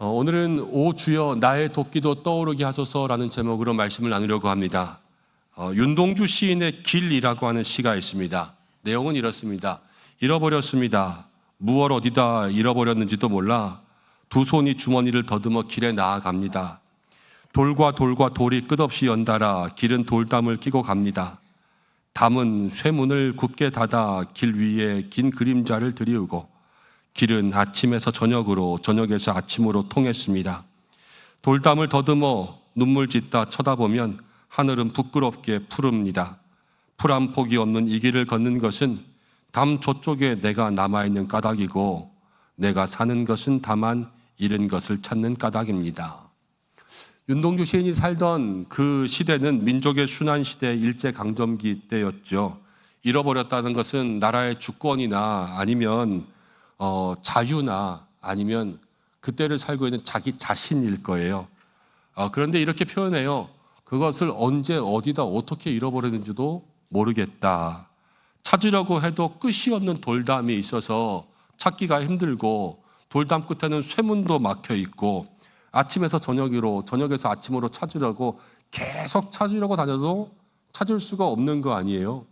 오늘은 오 주여 나의 도끼도 떠오르게 하소서라는 제목으로 말씀을 나누려고 합니다. 윤동주 시인의 길이라고 하는 시가 있습니다. 내용은 이렇습니다. 잃어버렸습니다. 무얼 어디다 잃어버렸는지도 몰라 두 손이 주머니를 더듬어 길에 나아갑니다. 돌과 돌이 끝없이 연달아 길은 돌담을 끼고 갑니다. 담은 쇠문을 굳게 닫아 길 위에 긴 그림자를 들이우고 길은 아침에서 저녁으로 저녁에서 아침으로 통했습니다. 돌담을 더듬어 눈물 짓다 쳐다보면 하늘은 부끄럽게 푸릅니다. 풀 한 폭이 없는 이 길을 걷는 것은 담 저쪽에 내가 남아있는 까닭이고 내가 사는 것은 다만 잃은 것을 찾는 까닭입니다. 윤동주 시인이 살던 그 시대는 민족의 순환시대 일제강점기 때였죠. 잃어버렸다는 것은 나라의 주권이나 아니면 자유나 아니면 그때를 살고 있는 자기 자신일 거예요. 그런데 이렇게 표현해요. 그것을 언제 어디다 어떻게 잃어버렸는지도 모르겠다. 찾으려고 해도 끝이 없는 돌담이 있어서 찾기가 힘들고 돌담 끝에는 쇠문도 막혀 있고 아침에서 저녁으로 저녁에서 아침으로 찾으려고 계속 찾으려고 다녀도 찾을 수가 없는 거 아니에요.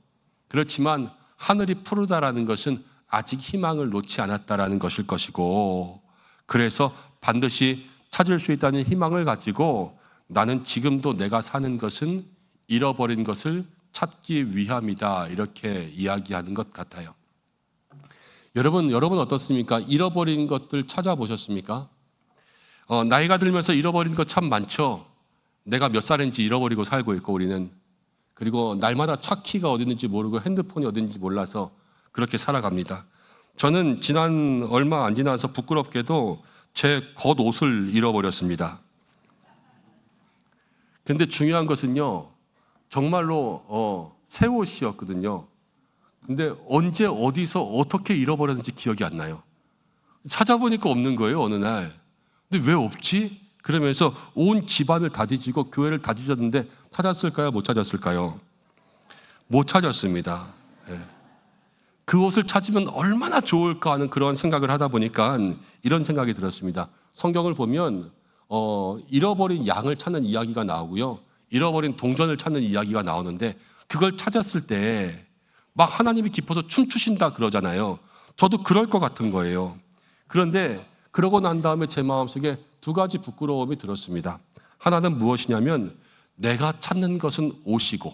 그렇지만 하늘이 푸르다라는 것은 아직 희망을 놓지 않았다라는 것일 것이고 그래서 반드시 찾을 수 있다는 희망을 가지고 나는 지금도 내가 사는 것은 잃어버린 것을 찾기 위함이다 이렇게 이야기하는 것 같아요. 여러분 어떻습니까? 잃어버린 것들 찾아보셨습니까? 나이가 들면서 잃어버린 것 참 많죠. 내가 몇 살인지 잃어버리고 살고 있고 우리는 그리고 날마다 차 키가 어디 있는지 모르고 핸드폰이 어디 있는지 몰라서 그렇게 살아갑니다. 저는 지난 얼마 안 지나서 부끄럽게도 제 겉옷을 잃어버렸습니다. 근데 중요한 것은요, 정말로 새 옷이었거든요. 근데 언제 어디서 어떻게 잃어버렸는지 기억이 안 나요. 찾아보니까 없는 거예요, 어느 날. 근데 왜 없지? 그러면서 온 집안을 다 뒤지고 교회를 다 뒤졌는데 찾았을까요? 못 찾았을까요? 못 찾았습니다. 그 옷을 찾으면 얼마나 좋을까 하는 그런 생각을 하다 보니까 이런 생각이 들었습니다. 성경을 보면 잃어버린 양을 찾는 이야기가 나오고요. 잃어버린 동전을 찾는 이야기가 나오는데 그걸 찾았을 때 막 하나님이 기뻐서 춤추신다 그러잖아요. 저도 그럴 것 같은 거예요. 그런데 그러고 난 다음에 제 마음속에 두 가지 부끄러움이 들었습니다. 하나는 무엇이냐면 내가 찾는 것은 옷이고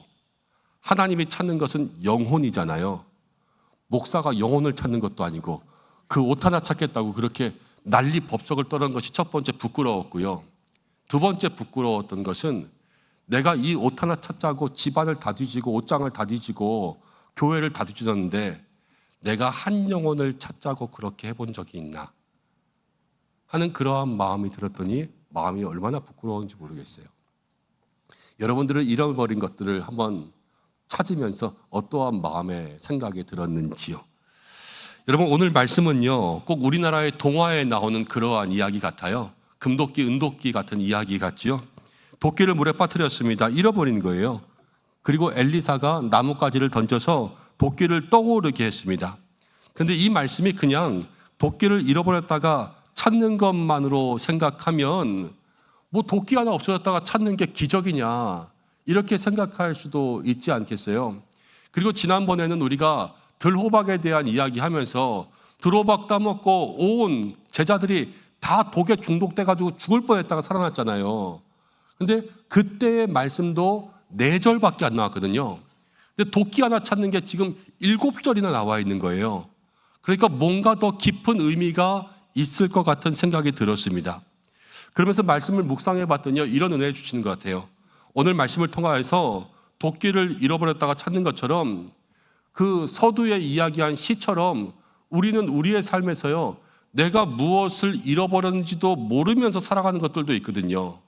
하나님이 찾는 것은 영혼이잖아요. 목사가 영혼을 찾는 것도 아니고 그 옷 하나 찾겠다고 그렇게 난리 법석을 떠는 것이 첫 번째 부끄러웠고요. 두 번째 부끄러웠던 것은 내가 이 옷 하나 찾자고 집안을 다 뒤지고 옷장을 다 뒤지고 교회를 다 뒤졌는데 내가 한 영혼을 찾자고 그렇게 해본 적이 있나 하는 그러한 마음이 들었더니 마음이 얼마나 부끄러운지 모르겠어요. 여러분들은 잃어버린 것들을 한번 찾으면서 어떠한 마음의 생각이 들었는지요. 여러분 오늘 말씀은요 꼭 우리나라의 동화에 나오는 그러한 이야기 같아요. 금도끼 은도끼 같은 이야기 같지요. 도끼를 물에 빠뜨렸습니다. 잃어버린 거예요. 그리고 엘리사가 나뭇가지를 던져서 도끼를 떠오르게 했습니다. 그런데 이 말씀이 그냥 도끼를 잃어버렸다가 찾는 것만으로 생각하면 뭐 도끼 하나 없어졌다가 찾는 게 기적이냐 이렇게 생각할 수도 있지 않겠어요? 그리고 지난번에는 우리가 들호박에 대한 이야기하면서 들호박 따먹고 온 제자들이 다 독에 중독돼가지고 죽을 뻔했다가 살아났잖아요. 근데 그때의 말씀도 4절밖에 안 나왔거든요. 근데 도끼 하나 찾는 게 지금 7절이나 나와 있는 거예요. 그러니까 뭔가 더 깊은 의미가 있을 것 같은 생각이 들었습니다. 그러면서 말씀을 묵상해 봤더니 이런 은혜를 주시는 것 같아요. 오늘 말씀을 통하여서 도끼를 잃어버렸다가 찾는 것처럼 그 서두에 이야기한 시처럼 우리는 우리의 삶에서요 내가 무엇을 잃어버렸는지도 모르면서 살아가는 것들도 있거든요.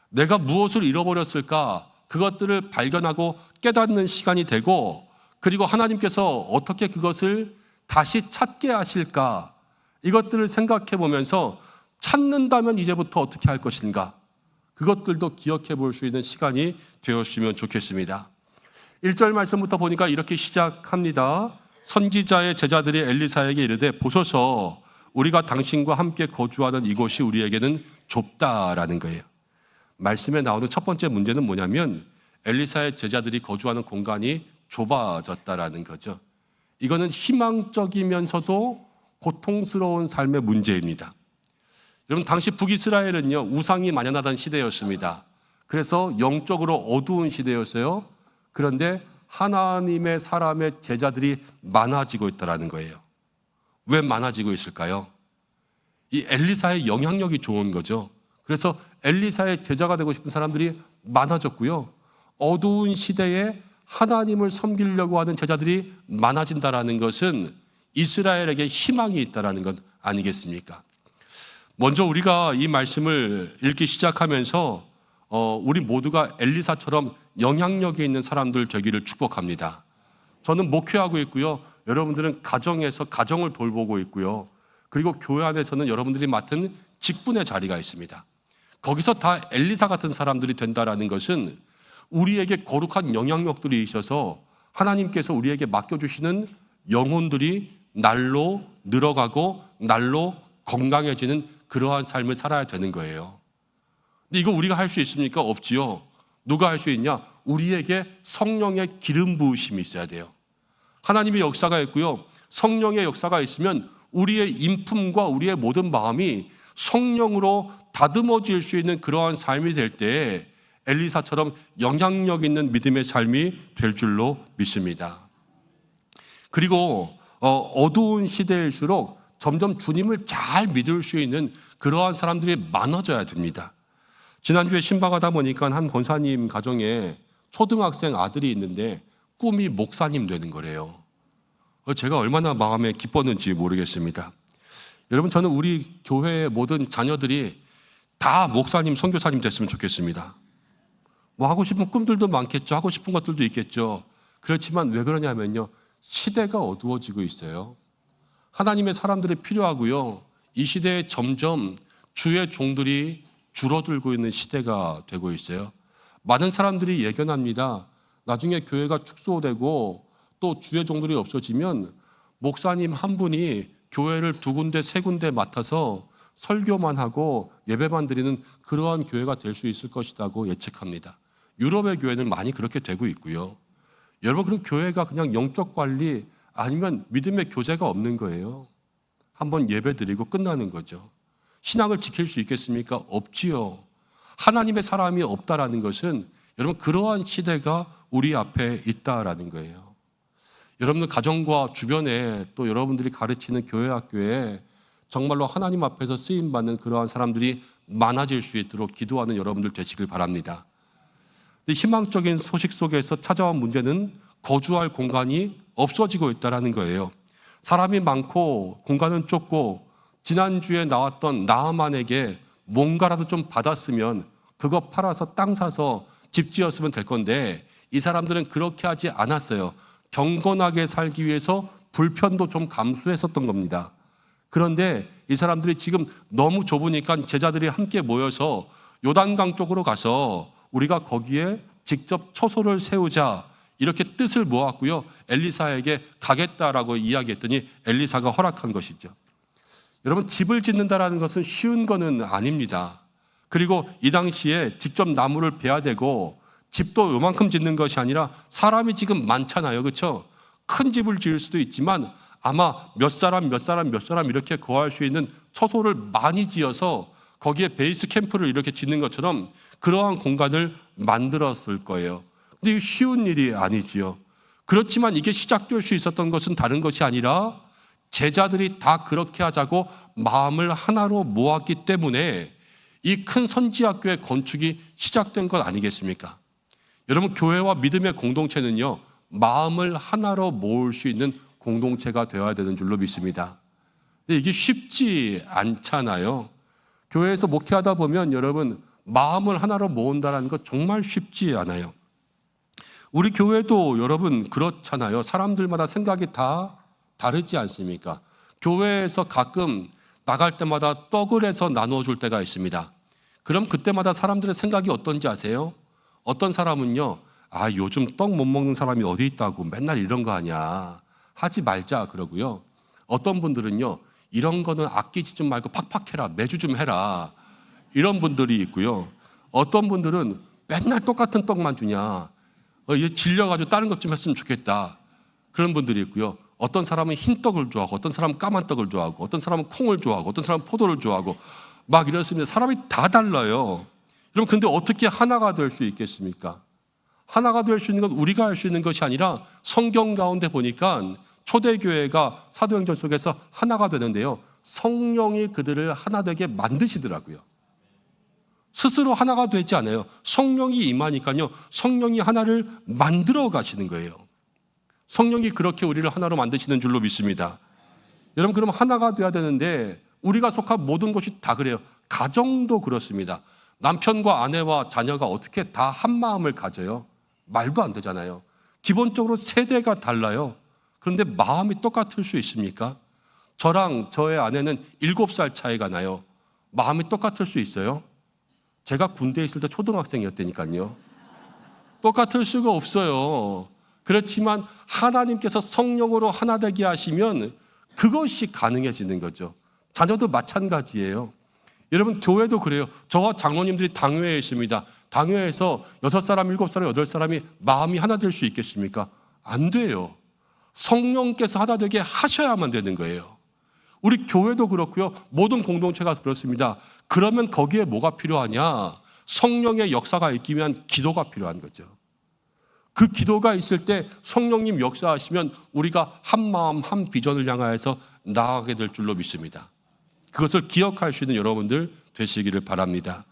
내가 무엇을 잃어버렸을까 그것들을 발견하고 깨닫는 시간이 되고 그리고 하나님께서 어떻게 그것을 다시 찾게 하실까 이것들을 생각해 보면서 찾는다면 이제부터 어떻게 할 것인가 그것들도 기억해 볼 수 있는 시간이 되었으면 좋겠습니다. 1절 말씀부터 보니까 이렇게 시작합니다. 선지자의 제자들이 엘리사에게 이르되 보소서 우리가 당신과 함께 거주하는 이곳이 우리에게는 좁다라는 거예요. 말씀에 나오는 첫 번째 문제는 뭐냐면 엘리사의 제자들이 거주하는 공간이 좁아졌다라는 거죠. 이거는 희망적이면서도 고통스러운 삶의 문제입니다. 여러분, 당시 북이스라엘은요, 우상이 만연하던 시대였습니다. 그래서 영적으로 어두운 시대였어요. 그런데 하나님의 사람의 제자들이 많아지고 있다는 거예요. 왜 많아지고 있을까요? 이 엘리사의 영향력이 좋은 거죠. 그래서 엘리사의 제자가 되고 싶은 사람들이 많아졌고요. 어두운 시대에 하나님을 섬기려고 하는 제자들이 많아진다는 것은 이스라엘에게 희망이 있다는 것 아니겠습니까? 먼저 우리가 이 말씀을 읽기 시작하면서 우리 모두가 엘리사처럼 영향력이 있는 사람들 되기를 축복합니다. 저는 목회하고 있고요. 여러분들은 가정에서 가정을 돌보고 있고요. 그리고 교회 안에서는 여러분들이 맡은 직분의 자리가 있습니다. 거기서 다 엘리사 같은 사람들이 된다는 것은 우리에게 거룩한 영향력들이 있어서 하나님께서 우리에게 맡겨주시는 영혼들이 날로 늘어가고 날로 건강해지는 그러한 삶을 살아야 되는 거예요. 근데 이거 우리가 할 수 있습니까? 없지요. 누가 할 수 있냐? 우리에게 성령의 기름 부으심이 있어야 돼요. 하나님의 역사가 있고요. 성령의 역사가 있으면 우리의 인품과 우리의 모든 마음이 성령으로 다듬어질 수 있는 그러한 삶이 될 때 엘리사처럼 영향력 있는 믿음의 삶이 될 줄로 믿습니다. 그리고 어두운 시대일수록 점점 주님을 잘 믿을 수 있는 그러한 사람들이 많아져야 됩니다. 지난주에 신방하다 보니까 한 권사님 가정에 초등학생 아들이 있는데 꿈이 목사님 되는 거래요. 제가 얼마나 마음에 기뻤는지 모르겠습니다. 여러분, 저는 우리 교회의 모든 자녀들이 다 목사님, 선교사님 됐으면 좋겠습니다. 뭐 하고 싶은 꿈들도 많겠죠. 하고 싶은 것들도 있겠죠. 그렇지만 왜 그러냐면요, 시대가 어두워지고 있어요. 하나님의 사람들이 필요하고요. 이 시대에 점점 주의 종들이 줄어들고 있는 시대가 되고 있어요. 많은 사람들이 예견합니다. 나중에 교회가 축소되고 또 주의 종들이 없어지면 목사님 한 분이 교회를 2군데, 3군데 맡아서 설교만 하고 예배만 드리는 그러한 교회가 될 수 있을 것이라고 예측합니다. 유럽의 교회는 많이 그렇게 되고 있고요. 여러분, 그럼 교회가 그냥 영적 관리 아니면 믿음의 교제가 없는 거예요. 한번 예배 드리고 끝나는 거죠. 신앙을 지킬 수 있겠습니까? 없지요. 하나님의 사람이 없다라는 것은 여러분, 그러한 시대가 우리 앞에 있다라는 거예요. 여러분들 가정과 주변에 또 여러분들이 가르치는 교회 학교에 정말로 하나님 앞에서 쓰임받는 그러한 사람들이 많아질 수 있도록 기도하는 여러분들 되시길 바랍니다. 희망적인 소식 속에서 찾아온 문제는 거주할 공간이 없어지고 있다는 거예요. 사람이 많고 공간은 좁고 지난주에 나왔던 나아만에게 뭔가라도 좀 받았으면 그거 팔아서 땅 사서 집 지었으면 될 건데 이 사람들은 그렇게 하지 않았어요. 경건하게 살기 위해서 불편도 좀 감수했었던 겁니다. 그런데 이 사람들이 지금 너무 좁으니까 제자들이 함께 모여서 요단강 쪽으로 가서 우리가 거기에 직접 처소를 세우자 이렇게 뜻을 모았고요. 엘리사에게 가겠다라고 이야기했더니 엘리사가 허락한 것이죠. 여러분, 집을 짓는다라는 것은 쉬운 거는 아닙니다. 그리고 이 당시에 직접 나무를 베야 되고 집도 요만큼 짓는 것이 아니라 사람이 지금 많잖아요. 그렇죠? 큰 집을 지을 수도 있지만 아마 몇 사람 이렇게 거할 수 있는 처소를 많이 지어서 거기에 베이스 캠프를 이렇게 짓는 것처럼 그러한 공간을 만들었을 거예요. 근데 이게 쉬운 일이 아니지요. 그렇지만 이게 시작될 수 있었던 것은 다른 것이 아니라 제자들이 다 그렇게 하자고 마음을 하나로 모았기 때문에 이 큰 선지학교의 건축이 시작된 것 아니겠습니까? 여러분, 교회와 믿음의 공동체는요, 마음을 하나로 모을 수 있는 공동체가 되어야 되는 줄로 믿습니다. 근데 이게 쉽지 않잖아요. 교회에서 목회하다 보면 여러분, 마음을 하나로 모은다는 것 정말 쉽지 않아요. 우리 교회도 여러분 그렇잖아요. 사람들마다 생각이 다 다르지 않습니까? 교회에서 가끔 나갈 때마다 떡을 해서 나눠줄 때가 있습니다. 그럼 그때마다 사람들의 생각이 어떤지 아세요? 어떤 사람은요, 요즘 떡 못 먹는 사람이 어디 있다고 맨날 이런 거 하냐, 하지 말자 그러고요. 어떤 분들은요, 이런 거는 아끼지 좀 말고 팍팍 해라. 매주 좀 해라. 이런 분들이 있고요. 어떤 분들은 맨날 똑같은 떡만 주냐. 얘 질려가지고 다른 것 좀 했으면 좋겠다. 그런 분들이 있고요. 어떤 사람은 흰 떡을 좋아하고, 어떤 사람은 까만 떡을 좋아하고, 어떤 사람은 콩을 좋아하고, 어떤 사람은 포도를 좋아하고, 막 이렇습니다. 사람이 다 달라요. 여러분, 근데 어떻게 하나가 될 수 있겠습니까? 하나가 될 수 있는 건 우리가 할 수 있는 것이 아니라 성경 가운데 보니까 초대교회가 사도행전 속에서 하나가 되는데요. 성령이 그들을 하나 되게 만드시더라고요. 스스로 하나가 되지 않아요. 성령이 임하니까요. 성령이 하나를 만들어 가시는 거예요. 성령이 그렇게 우리를 하나로 만드시는 줄로 믿습니다. 여러분, 그럼 하나가 돼야 되는데 우리가 속한 모든 것이 다 그래요. 가정도 그렇습니다. 남편과 아내와 자녀가 어떻게 다 한 마음을 가져요? 말도 안 되잖아요. 기본적으로 세대가 달라요. 그런데 마음이 똑같을 수 있습니까? 저랑 저의 아내는 7살 차이가 나요. 마음이 똑같을 수 있어요? 제가 군대에 있을 때 초등학생이었다니까요. 똑같을 수가 없어요. 그렇지만 하나님께서 성령으로 하나 되게 하시면 그것이 가능해지는 거죠. 자녀도 마찬가지예요. 여러분, 교회도 그래요. 저와 장로님들이 당회에 있습니다. 당회에서 6사람, 7사람, 8사람이 마음이 하나 될 수 있겠습니까? 안 돼요. 성령께서 하나 되게 하셔야만 되는 거예요. 우리 교회도 그렇고요. 모든 공동체가 그렇습니다. 그러면 거기에 뭐가 필요하냐? 성령의 역사가 있기 위한 기도가 필요한 거죠. 그 기도가 있을 때 성령님 역사하시면 우리가 한 마음 한 비전을 향하여서 나아가게 될 줄로 믿습니다. 그것을 기억할 수 있는 여러분들 되시기를 바랍니다.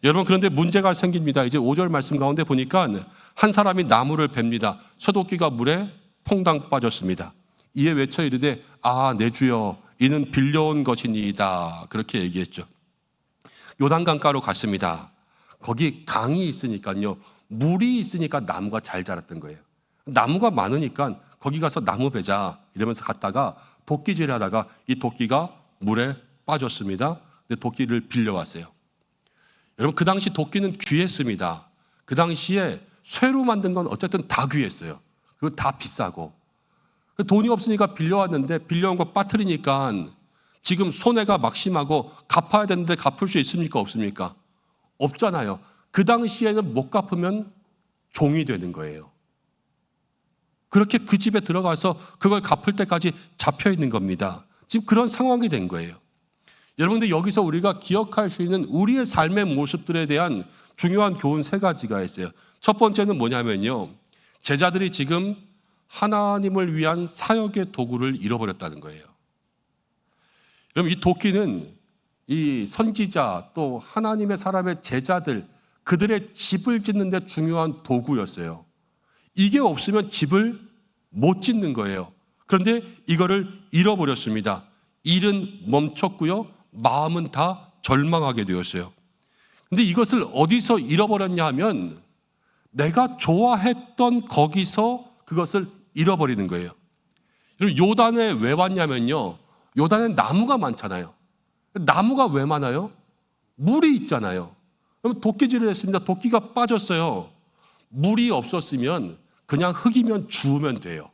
여러분, 그런데 문제가 생깁니다. 이제 5절 말씀 가운데 보니까 한 사람이 나무를 뱀니다. 쇠도끼가 물에 퐁당 빠졌습니다. 이에 외쳐 이르되 내 주여 이는 빌려온 것이니이다. 그렇게 얘기했죠. 요단강가로 갔습니다. 거기 강이 있으니까요. 물이 있으니까 나무가 잘 자랐던 거예요. 나무가 많으니까 거기 가서 나무 베자 이러면서 갔다가 도끼질 하다가 이 도끼가 물에 빠졌습니다. 근데 도끼를 빌려왔어요. 여러분, 그 당시 도끼는 귀했습니다. 그 당시에 쇠로 만든 건 어쨌든 다 귀했어요. 그리고 다 비싸고. 돈이 없으니까 빌려왔는데 빌려온 거 빠뜨리니까 지금 손해가 막심하고 갚아야 되는데 갚을 수 있습니까? 없습니까? 없잖아요. 그 당시에는 못 갚으면 종이 되는 거예요. 그렇게 그 집에 들어가서 그걸 갚을 때까지 잡혀 있는 겁니다. 지금 그런 상황이 된 거예요. 여러분들, 여기서 우리가 기억할 수 있는 우리의 삶의 모습들에 대한 중요한 교훈 3가지가 있어요. 첫 번째는 뭐냐면요. 제자들이 지금 하나님을 위한 사역의 도구를 잃어버렸다는 거예요. 여러분, 이 도끼는 이 선지자 또 하나님의 사람의 제자들 그들의 집을 짓는 데 중요한 도구였어요. 이게 없으면 집을 못 짓는 거예요. 그런데 이거를 잃어버렸습니다. 일은 멈췄고요. 마음은 다 절망하게 되었어요. 근데 이것을 어디서 잃어버렸냐 하면 내가 좋아했던 거기서 그것을 잃어버리는 거예요. 여러분, 요단에 왜 왔냐면요. 요단에 나무가 많잖아요. 나무가 왜 많아요? 물이 있잖아요. 그럼 도끼질을 했습니다. 도끼가 빠졌어요. 물이 없었으면 그냥 흙이면 주우면 돼요.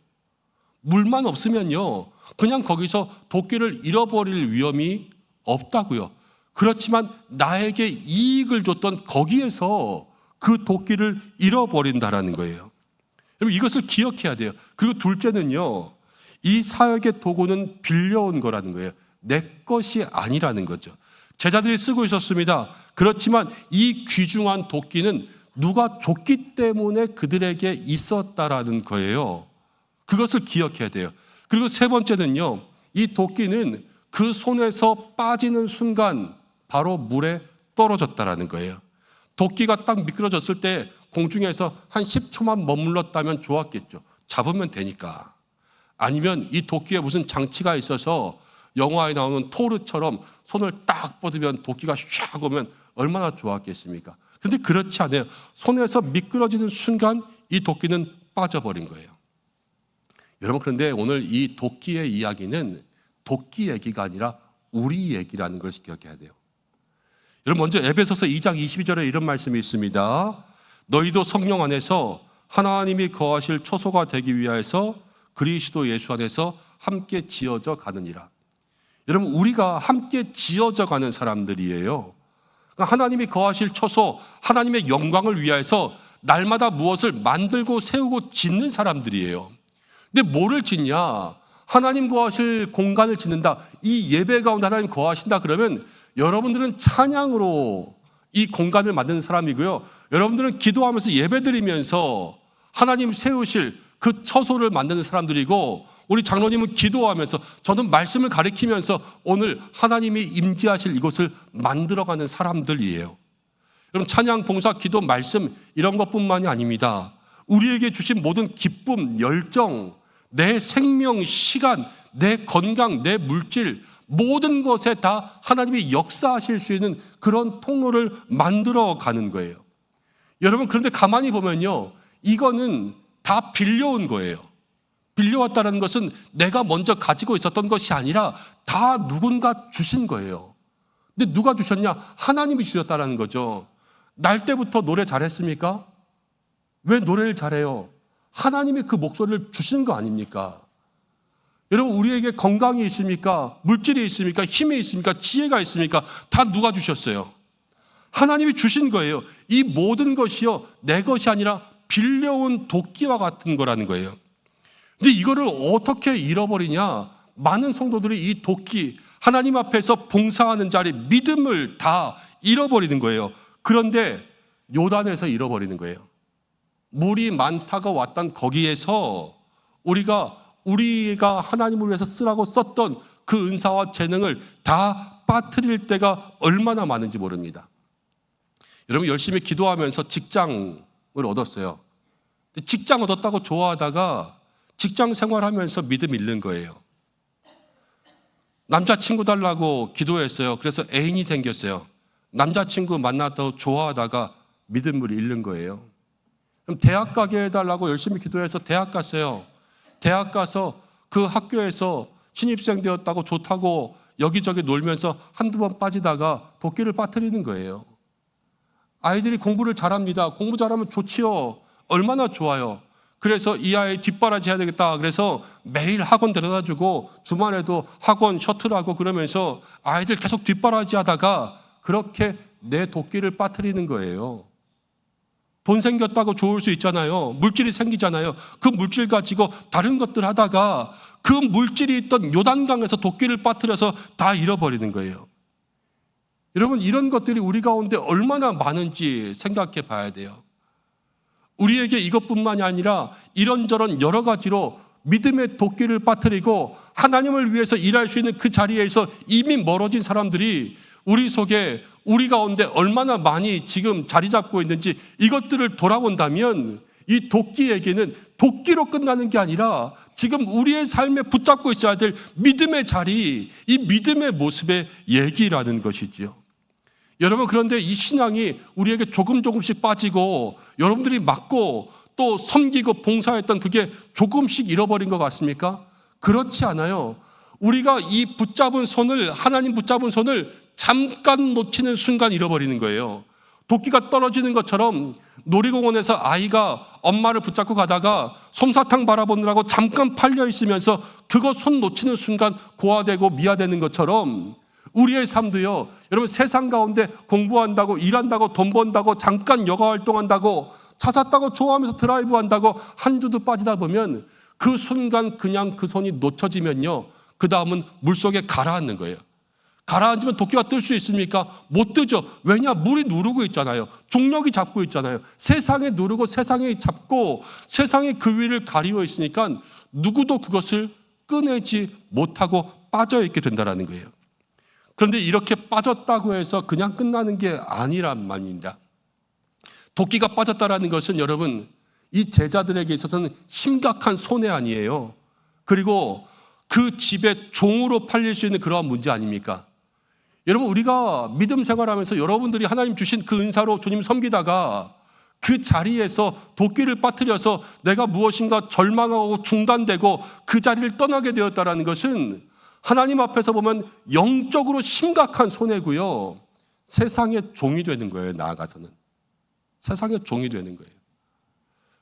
물만 없으면요. 그냥 거기서 도끼를 잃어버릴 위험이 없다고요. 그렇지만 나에게 이익을 줬던 거기에서 그 도끼를 잃어버린다라는 거예요. 여러분, 이것을 기억해야 돼요. 그리고 둘째는요. 이 사역의 도구는 빌려온 거라는 거예요. 내 것이 아니라는 거죠. 제자들이 쓰고 있었습니다. 그렇지만 이 귀중한 도끼는 누가 줬기 때문에 그들에게 있었다라는 거예요. 그것을 기억해야 돼요. 그리고 세 번째는요. 이 도끼는 그 손에서 빠지는 순간 바로 물에 떨어졌다라는 거예요. 도끼가 딱 미끄러졌을 때 공중에서 한 10초만 머물렀다면 좋았겠죠. 잡으면 되니까. 아니면 이 도끼에 무슨 장치가 있어서 영화에 나오는 토르처럼 손을 딱 뻗으면 도끼가 샥 오면 얼마나 좋았겠습니까? 그런데 그렇지 않아요. 손에서 미끄러지는 순간 이 도끼는 빠져버린 거예요. 여러분, 그런데 오늘 이 도끼의 이야기는 도끼 얘기가 아니라 우리 얘기라는 걸 기억해야 돼요. 여러분, 먼저 에베소서 2장 22절에 이런 말씀이 있습니다. 너희도 성령 안에서 하나님이 거하실 초소가 되기 위하여서 그리스도 예수 안에서 함께 지어져 가느니라. 여러분, 우리가 함께 지어져 가는 사람들이에요. 하나님이 거하실 처소, 하나님의 영광을 위하여서 날마다 무엇을 만들고 세우고 짓는 사람들이에요. 근데 뭐를 짓냐? 하나님 거하실 공간을 짓는다. 이 예배 가운데 하나님 거하신다 그러면 여러분들은 찬양으로 이 공간을 만드는 사람이고요. 여러분들은 기도하면서 예배드리면서 하나님 세우실 그 처소를 만드는 사람들이고, 우리 장로님은 기도하면서, 저는 말씀을 가리키면서 오늘 하나님이 임재하실 이곳을 만들어가는 사람들이에요. 여러분, 찬양, 봉사, 기도, 말씀 이런 것뿐만이 아닙니다. 우리에게 주신 모든 기쁨, 열정, 내 생명, 시간, 내 건강, 내 물질, 모든 것에 다 하나님이 역사하실 수 있는 그런 통로를 만들어 가는 거예요. 여러분, 그런데 가만히 보면요, 이거는 다 빌려온 거예요. 빌려왔다는 것은 내가 먼저 가지고 있었던 것이 아니라 다 누군가 주신 거예요. 근데 누가 주셨냐? 하나님이 주셨다는 거죠. 날 때부터 노래 잘했습니까? 왜 노래를 잘해요? 하나님이 그 목소리를 주신 거 아닙니까? 여러분, 우리에게 건강이 있습니까? 물질이 있습니까? 힘이 있습니까? 지혜가 있습니까? 다 누가 주셨어요? 하나님이 주신 거예요. 이 모든 것이요, 내 것이 아니라 빌려온 도끼와 같은 거라는 거예요. 근데 이거를 어떻게 잃어버리냐? 많은 성도들이 이 도끼, 하나님 앞에서 봉사하는 자리, 믿음을 다 잃어버리는 거예요. 그런데 요단에서 잃어버리는 거예요. 물이 많다가 왔던 거기에서 우리가 하나님을 위해서 쓰라고 썼던 그 은사와 재능을 다 빠뜨릴 때가 얼마나 많은지 모릅니다. 여러분, 열심히 기도하면서 직장을 얻었어요. 직장 얻었다고 좋아하다가 직장 생활하면서 믿음 잃는 거예요. 남자친구 달라고 기도했어요. 그래서 애인이 생겼어요. 남자친구 만났다고 좋아하다가 믿음을 잃는 거예요. 그럼 대학 가게 해달라고 열심히 기도해서 대학 갔어요. 대학 가서 그 학교에서 신입생 되었다고 좋다고 여기저기 놀면서 한두 번 빠지다가 도끼를 빠뜨리는 거예요. 아이들이 공부를 잘합니다. 공부 잘하면 좋지요. 얼마나 좋아요. 그래서 이 아이 뒷바라지 해야 되겠다. 그래서 매일 학원 데려다주고 주말에도 학원 셔틀하고 그러면서 아이들 계속 뒷바라지 하다가 그렇게 내 도끼를 빠뜨리는 거예요. 돈 생겼다고 좋을 수 있잖아요. 물질이 생기잖아요. 그 물질 가지고 다른 것들 하다가 그 물질이 있던 요단강에서 도끼를 빠뜨려서 다 잃어버리는 거예요. 여러분, 이런 것들이 우리 가운데 얼마나 많은지 생각해 봐야 돼요. 우리에게 이것뿐만이 아니라 이런저런 여러 가지로 믿음의 도끼를 빠뜨리고 하나님을 위해서 일할 수 있는 그 자리에서 이미 멀어진 사람들이 우리 속에, 우리 가운데 얼마나 많이 지금 자리 잡고 있는지 이것들을 돌아본다면 이 도끼에게는 도끼로 끝나는 게 아니라 지금 우리의 삶에 붙잡고 있어야 될 믿음의 자리, 이 믿음의 모습의 얘기라는 것이지요. 여러분, 그런데 이 신앙이 우리에게 조금씩 빠지고 여러분들이 맡고 또 섬기고 봉사했던 그게 조금씩 잃어버린 것 같습니까? 그렇지 않아요. 우리가 이 붙잡은 손을, 하나님 붙잡은 손을 잠깐 놓치는 순간 잃어버리는 거예요. 도끼가 떨어지는 것처럼 놀이공원에서 아이가 엄마를 붙잡고 가다가 솜사탕 바라보느라고 잠깐 팔려 있으면서 그거 손 놓치는 순간 고아되고 미아되는 것처럼 우리의 삶도요, 여러분, 세상 가운데 공부한다고, 일한다고, 돈 번다고, 잠깐 여가 활동한다고, 차 샀다고 좋아하면서 드라이브 한다고 한 주도 빠지다 보면 그 순간 그냥 그 손이 놓쳐지면요, 그 다음은 물속에 가라앉는 거예요. 가라앉으면 도끼가 뜰 수 있습니까? 못 뜨죠. 왜냐? 물이 누르고 있잖아요. 중력이 잡고 있잖아요. 세상에 누르고 세상에 잡고 세상이 그 위를 가리워 있으니까 누구도 그것을 꺼내지 못하고 빠져 있게 된다는 거예요. 그런데 이렇게 빠졌다고 해서 그냥 끝나는 게 아니란 말입니다. 도끼가 빠졌다라는 것은 여러분, 이 제자들에게 있어서는 심각한 손해 아니에요. 그리고 그 집에 종으로 팔릴 수 있는 그러한 문제 아닙니까? 여러분, 우리가 믿음 생활하면서 여러분들이 하나님 주신 그 은사로 주님 섬기다가 그 자리에서 도끼를 빠뜨려서 내가 무엇인가 절망하고 중단되고 그 자리를 떠나게 되었다는 것은 하나님 앞에서 보면 영적으로 심각한 손해고요, 세상의 종이 되는 거예요. 나아가서는 세상의 종이 되는 거예요.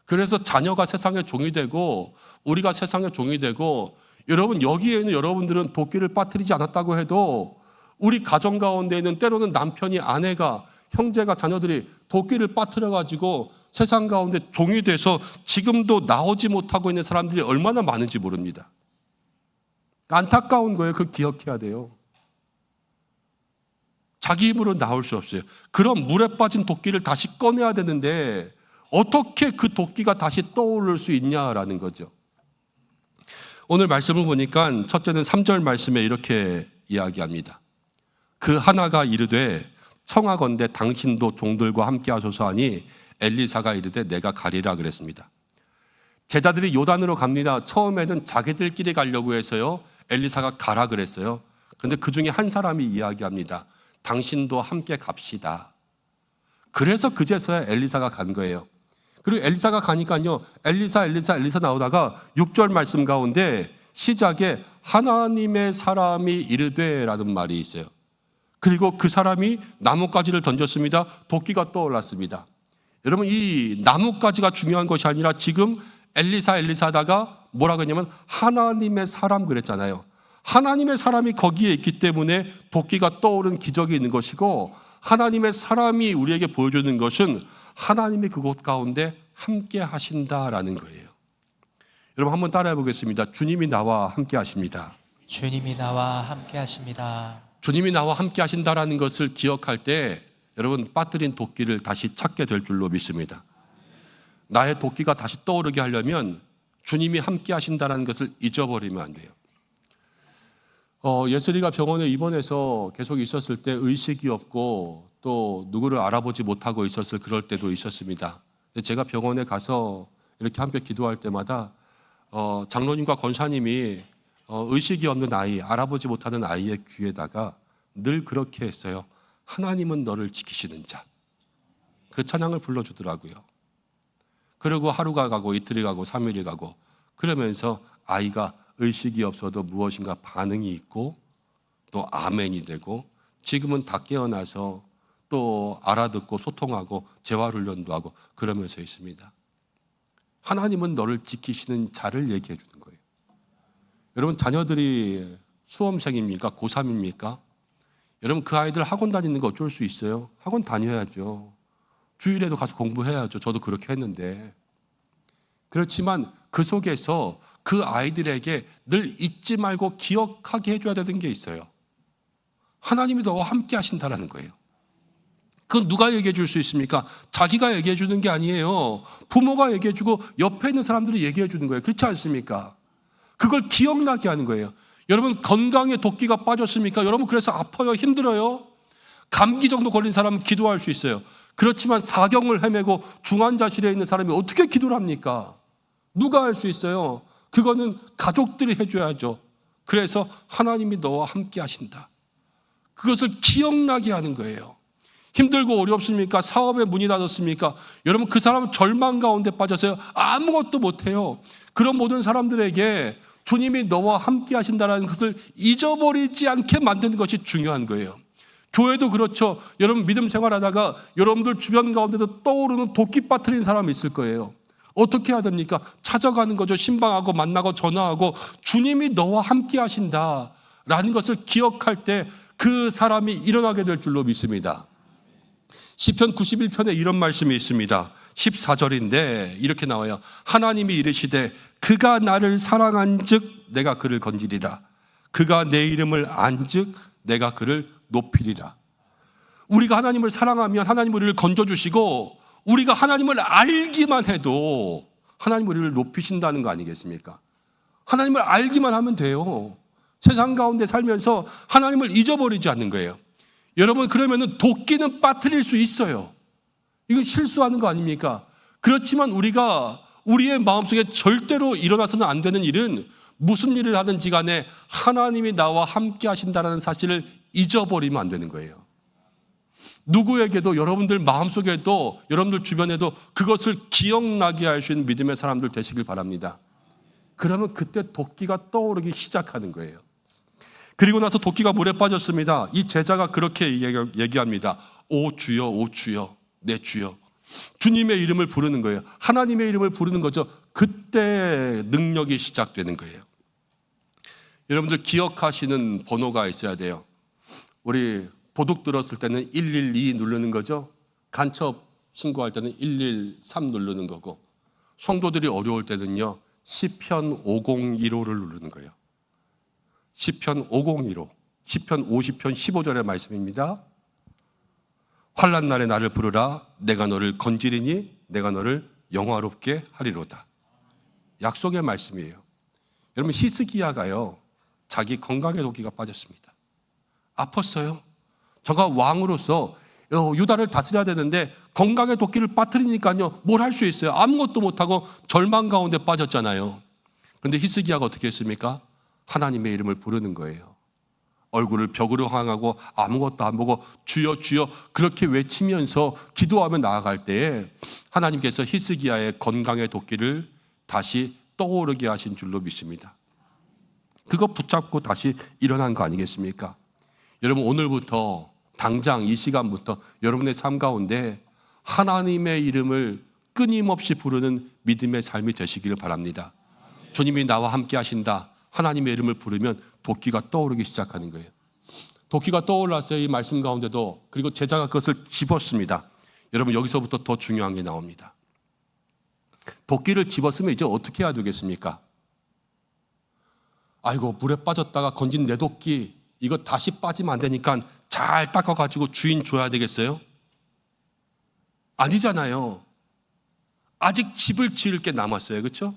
그래서 자녀가 세상의 종이 되고 우리가 세상의 종이 되고, 여러분, 여기에는 여러분들은 도끼를 빠뜨리지 않았다고 해도 우리 가정 가운데에는 때로는 남편이, 아내가, 형제가, 자녀들이 도끼를 빠뜨려가지고 세상 가운데 종이 돼서 지금도 나오지 못하고 있는 사람들이 얼마나 많은지 모릅니다. 안타까운 거예요. 그거 기억해야 돼요. 자기 힘으로 나올 수 없어요. 그럼 물에 빠진 도끼를 다시 꺼내야 되는데 어떻게 그 도끼가 다시 떠오를 수 있냐라는 거죠. 오늘 말씀을 보니까 첫째는 3절 말씀에 이렇게 이야기합니다. 그 하나가 이르되 청하건대 당신도 종들과 함께 하소서 하니 엘리사가 이르되 내가 가리라 그랬습니다. 제자들이 요단으로 갑니다. 처음에는 자기들끼리 가려고 해서요, 엘리사가 가라 그랬어요. 그런데 그 중에 한 사람이 이야기합니다. 당신도 함께 갑시다. 그래서 그제서야 엘리사가 간 거예요. 그리고 엘리사가 가니까요, 엘리사 나오다가 6절 말씀 가운데 시작에 하나님의 사람이 이르되 라는 말이 있어요. 그리고 그 사람이 나뭇가지를 던졌습니다. 도끼가 떠올랐습니다. 여러분, 이 나뭇가지가 중요한 것이 아니라 지금 엘리사다가 뭐라고 했냐면 하나님의 사람 그랬잖아요. 하나님의 사람이 거기에 있기 때문에 도끼가 떠오른 기적이 있는 것이고, 하나님의 사람이 우리에게 보여주는 것은 하나님이 그곳 가운데 함께 하신다라는 거예요. 여러분, 한번 따라해 보겠습니다. 주님이 나와 함께 하십니다. 주님이 나와 함께 하십니다. 주님이 나와 함께 하신다라는 것을 기억할 때 여러분, 빠뜨린 도끼를 다시 찾게 될 줄로 믿습니다. 나의 도끼가 다시 떠오르게 하려면 주님이 함께 하신다는 것을 잊어버리면 안 돼요. 예슬이가 병원에 입원해서 계속 있었을 때 의식이 없고 또 누구를 알아보지 못하고 있었을 그럴 때도 있었습니다. 제가 병원에 가서 이렇게 함께 기도할 때마다 장로님과 권사님이 의식이 없는 아이, 알아보지 못하는 아이의 귀에다가 늘 그렇게 했어요. 하나님은 너를 지키시는 자. 그 찬양을 불러주더라고요. 그리고 하루가 가고 이틀이 가고 3일이 가고 그러면서 아이가 의식이 없어도 무엇인가 반응이 있고 또 아멘이 되고 지금은 다 깨어나서 또 알아듣고 소통하고 재활훈련도 하고 그러면서 있습니다. 하나님은 너를 지키시는 자를 얘기해 주는 거예요. 여러분, 자녀들이 수험생입니까? 고3입니까? 여러분, 그 아이들 학원 다니는 거 어쩔 수 있어요? 학원 다녀야죠. 주일에도 가서 공부해야죠. 저도 그렇게 했는데. 그렇지만 그 속에서 그 아이들에게 늘 잊지 말고 기억하게 해줘야 되는 게 있어요. 하나님이 너와 함께 하신다라는 거예요. 그건 누가 얘기해 줄 수 있습니까? 자기가 얘기해 주는 게 아니에요. 부모가 얘기해 주고 옆에 있는 사람들이 얘기해 주는 거예요. 그렇지 않습니까? 그걸 기억나게 하는 거예요. 여러분, 건강에 도끼가 빠졌습니까? 여러분, 그래서 아파요? 힘들어요? 감기 정도 걸린 사람은 기도할 수 있어요. 그렇지만 사경을 헤매고 중환자실에 있는 사람이 어떻게 기도를 합니까? 누가 할 수 있어요? 그거는 가족들이 해줘야죠. 그래서 하나님이 너와 함께 하신다. 그것을 기억나게 하는 거예요. 힘들고 어렵습니까? 사업에 문이 닫았습니까? 여러분, 그 사람은 절망 가운데 빠져서요, 아무것도 못해요. 그런 모든 사람들에게 주님이 너와 함께 하신다는 것을 잊어버리지 않게 만드는 것이 중요한 거예요. 교회도 그렇죠. 여러분, 믿음 생활하다가 여러분들 주변 가운데도 떠오르는 도끼 빠뜨린 사람이 있을 거예요. 어떻게 해야 됩니까? 찾아가는 거죠. 신방하고 만나고 전화하고 주님이 너와 함께 하신다라는 것을 기억할 때 그 사람이 일어나게 될 줄로 믿습니다. 시편 91편에 이런 말씀이 있습니다. 14절인데 이렇게 나와요. 하나님이 이르시되 그가 나를 사랑한즉 내가 그를 건지리라. 그가 내 이름을 안즉 내가 그를 높이리라. 우리가 하나님을 사랑하면 하나님 우리를 건져주시고 우리가 하나님을 알기만 해도 하나님 우리를 높이신다는 거 아니겠습니까? 하나님을 알기만 하면 돼요. 세상 가운데 살면서 하나님을 잊어버리지 않는 거예요. 여러분, 그러면 도끼는 빠뜨릴 수 있어요. 이건 실수하는 거 아닙니까? 그렇지만 우리가 우리의 마음속에 절대로 일어나서는 안 되는 일은 무슨 일을 하든지 간에 하나님이 나와 함께 하신다는 사실을 잊어버리면 안 되는 거예요. 누구에게도 여러분들 마음속에도 여러분들 주변에도 그것을 기억나게 할 수 있는 믿음의 사람들 되시길 바랍니다. 그러면 그때 도끼가 떠오르기 시작하는 거예요. 그리고 나서 도끼가 물에 빠졌습니다. 이 제자가 그렇게 얘기합니다. 오 주여, 오 주여, 내 주여. 주님의 이름을 부르는 거예요. 하나님의 이름을 부르는 거죠. 그때 능력이 시작되는 거예요. 여러분들 기억하시는 번호가 있어야 돼요. 우리 도둑 들었을 때는 112 누르는 거죠. 간첩 신고할 때는 113 누르는 거고, 성도들이 어려울 때는요 시편 5015를 누르는 거예요. 시편 5015, 시편 50편 15절의 말씀입니다. 환난 날에 나를 부르라. 내가 너를 건지리니 내가 너를 영화롭게 하리로다. 약속의 말씀이에요. 여러분, 히스기야가요 자기 건강의 도끼가 빠졌습니다. 아팠어요. 저가 왕으로서 유다를 다스려야 되는데 건강의 도끼를 빠뜨리니까요 뭘 할 수 있어요? 아무것도 못하고 절망 가운데 빠졌잖아요. 그런데 히스기야가 어떻게 했습니까? 하나님의 이름을 부르는 거예요. 얼굴을 벽으로 향하고 아무것도 안 보고 주여 주여 그렇게 외치면서 기도하며 나아갈 때에 하나님께서 히스기야의 건강의 도끼를 다시 떠오르게 하신 줄로 믿습니다. 그거 붙잡고 다시 일어난 거 아니겠습니까? 여러분, 오늘부터 당장 이 시간부터 여러분의 삶 가운데 하나님의 이름을 끊임없이 부르는 믿음의 삶이 되시기를 바랍니다. 주님이 나와 함께 하신다. 하나님의 이름을 부르면 도끼가 떠오르기 시작하는 거예요. 도끼가 떠올랐어요. 이 말씀 가운데도. 그리고 제자가 그것을 집었습니다. 여러분, 여기서부터 더 중요한 게 나옵니다. 도끼를 집었으면 이제 어떻게 해야 되겠습니까? 아이고, 물에 빠졌다가 건진 내 도끼 이거 다시 빠지면 안 되니까 잘 닦아가지고 주인 줘야 되겠어요? 아니잖아요. 아직 집을 지을 게 남았어요. 그렇죠?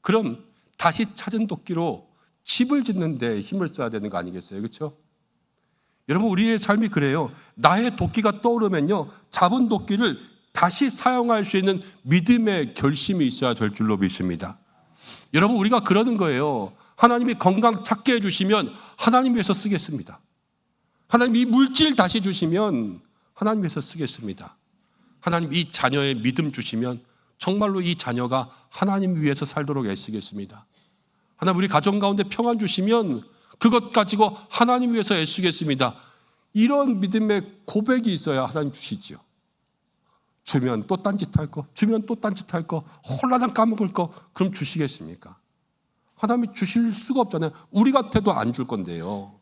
그럼 다시 찾은 도끼로 집을 짓는 데 힘을 써야 되는 거 아니겠어요? 그렇죠? 여러분, 우리의 삶이 그래요. 나의 도끼가 떠오르면요 잡은 도끼를 다시 사용할 수 있는 믿음의 결심이 있어야 될 줄로 믿습니다. 여러분, 우리가 그러는 거예요. 하나님이 건강 찾게 해주시면 하나님 위해서 쓰겠습니다. 하나님 이 물질 다시 주시면 하나님 위해서 쓰겠습니다. 하나님 이 자녀의 믿음 주시면 정말로 이 자녀가 하나님 위해서 살도록 애쓰겠습니다. 하나님 우리 가정 가운데 평안 주시면 그것 가지고 하나님 위해서 애쓰겠습니다. 이런 믿음의 고백이 있어야 하나님 주시지요. 주면 또 딴짓할 거, 주면 또 딴짓할 거, 홀라당 까먹을 거, 그럼 주시겠습니까? 하나님이 주실 수가 없잖아요. 우리 같아도 안 줄 건데요.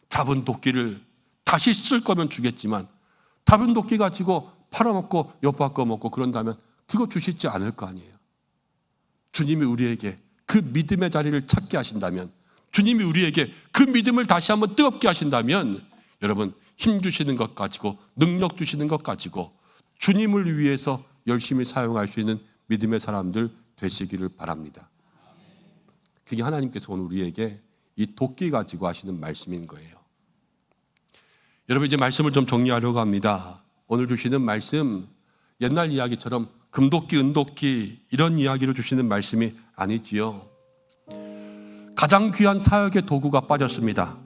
잡은 도끼를 다시 쓸 거면 주겠지만 잡은 도끼 가지고 팔아먹고 엿바꿔 먹고 그런다면 그거 주시지 않을 거 아니에요. 주님이 우리에게 그 믿음의 자리를 찾게 하신다면, 주님이 우리에게 그 믿음을 다시 한번 뜨겁게 하신다면, 여러분 힘 주시는 것 가지고, 능력 주시는 것 가지고 주님을 위해서 열심히 사용할 수 있는 믿음의 사람들 되시기를 바랍니다. 그게 하나님께서 오늘 우리에게 이 도끼 가지고 하시는 말씀인 거예요. 여러분, 이제 말씀을 좀 정리하려고 합니다. 오늘 주시는 말씀 옛날 이야기처럼 금도끼, 은도끼 이런 이야기로 주시는 말씀이 아니지요. 가장 귀한 사역의 도구가 빠졌습니다.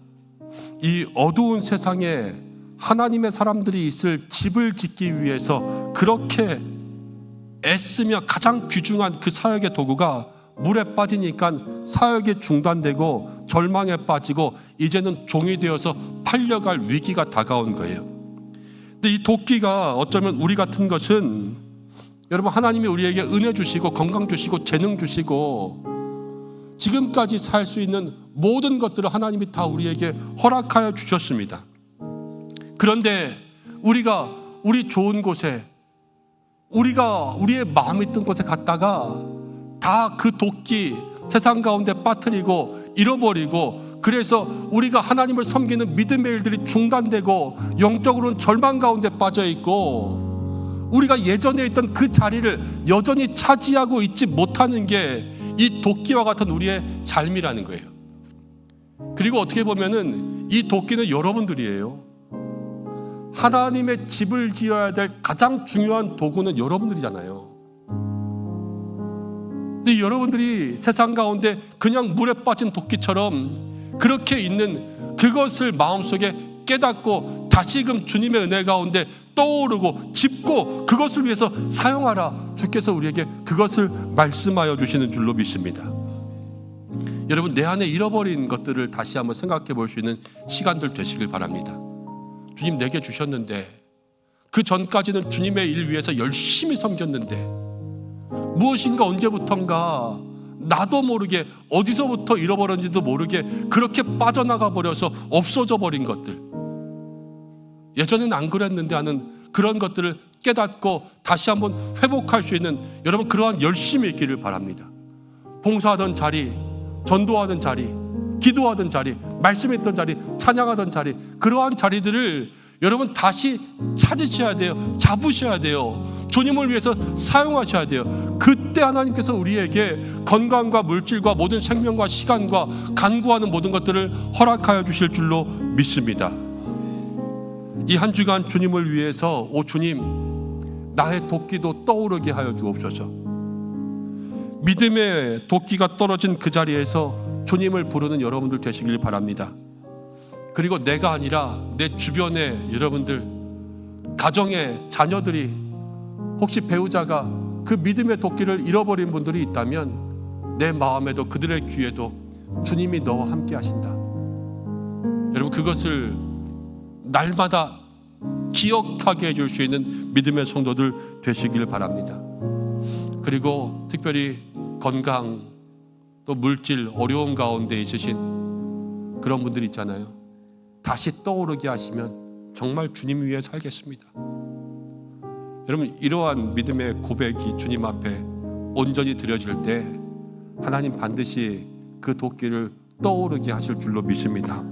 이 어두운 세상에 하나님의 사람들이 있을 집을 짓기 위해서 그렇게 애쓰며 가장 귀중한 그 사역의 도구가 물에 빠지니까 사역이 중단되고 절망에 빠지고 이제는 종이 되어서 팔려갈 위기가 다가온 거예요. 근데 이 도끼가 어쩌면 우리 같은 것은, 여러분, 하나님이 우리에게 은혜 주시고 건강 주시고 재능 주시고 지금까지 살 수 있는 모든 것들을 하나님이 다 우리에게 허락하여 주셨습니다. 그런데 우리가 우리 좋은 곳에, 우리가 우리의 마음이 있던 곳에 갔다가 다 그 도끼 세상 가운데 빠뜨리고 잃어버리고, 그래서 우리가 하나님을 섬기는 믿음의 일들이 중단되고 영적으로는 절망 가운데 빠져있고 우리가 예전에 있던 그 자리를 여전히 차지하고 있지 못하는 게 이 도끼와 같은 우리의 삶이라는 거예요. 그리고 어떻게 보면은 이 도끼는 여러분들이에요. 하나님의 집을 지어야 될 가장 중요한 도구는 여러분들이잖아요. 근데 여러분들이 세상 가운데 그냥 물에 빠진 도끼처럼 그렇게 있는 그것을 마음속에 깨닫고 다시금 주님의 은혜 가운데 떠오르고 짚고 그것을 위해서 사용하라. 주께서 우리에게 그것을 말씀하여 주시는 줄로 믿습니다. 여러분, 내 안에 잃어버린 것들을 다시 한번 생각해 볼 수 있는 시간들 되시길 바랍니다. 주님 내게 주셨는데, 그 전까지는 주님의 일 위해서 열심히 섬겼는데, 무엇인가 언제부턴가 나도 모르게 어디서부터 잃어버렸는지도 모르게 그렇게 빠져나가 버려서 없어져 버린 것들, 예전엔 안 그랬는데 하는 그런 것들을 깨닫고 다시 한번 회복할 수 있는 여러분 그러한 열심이 있기를 바랍니다. 봉사하던 자리, 전도하던 자리, 기도하던 자리, 말씀했던 자리, 찬양하던 자리, 그러한 자리들을 여러분 다시 찾으셔야 돼요. 잡으셔야 돼요. 주님을 위해서 사용하셔야 돼요. 그때 하나님께서 우리에게 건강과 물질과 모든 생명과 시간과 간구하는 모든 것들을 허락하여 주실 줄로 믿습니다. 이 한 주간 주님을 위해서 오 주님, 나의 도끼도 떠오르게 하여 주옵소서. 믿음의 도끼가 떨어진 그 자리에서 주님을 부르는 여러분들 되시길 바랍니다. 그리고 내가 아니라 내 주변에 여러분들, 가정의 자녀들이, 혹시 배우자가 그 믿음의 도끼를 잃어버린 분들이 있다면 내 마음에도 그들의 귀에도 주님이 너와 함께 하신다. 여러분 그것을 날마다 기억하게 해줄 수 있는 믿음의 성도들 되시길 바랍니다. 그리고 특별히 건강 또 물질 어려움 가운데 있으신 그런 분들 있잖아요. 다시 떠오르게 하시면 정말 주님 위해 살겠습니다. 여러분 이러한 믿음의 고백이 주님 앞에 온전히 드려질 때 하나님 반드시 그 도끼를 떠오르게 하실 줄로 믿습니다.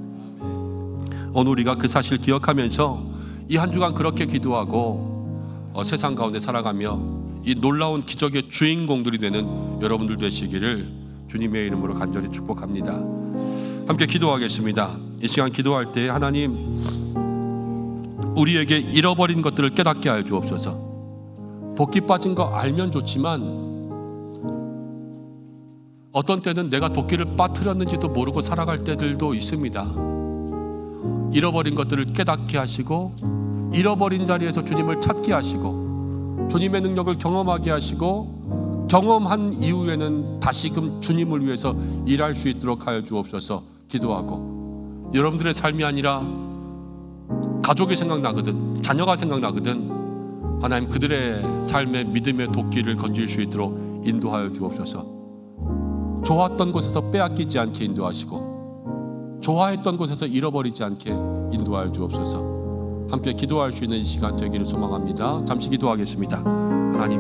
오늘 우리가 그 사실 기억하면서 이 한 주간 그렇게 기도하고 세상 가운데 살아가며 이 놀라운 기적의 주인공들이 되는 여러분들 되시기를 주님의 이름으로 간절히 축복합니다. 함께 기도하겠습니다. 이 시간 기도할 때 하나님 우리에게 잃어버린 것들을 깨닫게 하여 주옵소서. 도끼 빠진 거 알면 좋지만 어떤 때는 내가 도끼를 빠뜨렸는지도 모르고 살아갈 때들도 있습니다. 잃어버린 것들을 깨닫게 하시고 잃어버린 자리에서 주님을 찾게 하시고 주님의 능력을 경험하게 하시고 경험한 이후에는 다시금 주님을 위해서 일할 수 있도록 하여 주옵소서. 기도하고 여러분들의 삶이 아니라 가족이 생각나거든, 자녀가 생각나거든 하나님 그들의 삶의 믿음의 도끼를 건질 수 있도록 인도하여 주옵소서. 좋았던 곳에서 빼앗기지 않게 인도하시고 좋아했던 곳에서 잃어버리지 않게 인도하여 주옵소서. 함께 기도할 수 있는 시간 되기를 소망합니다. 잠시 기도하겠습니다. 하나님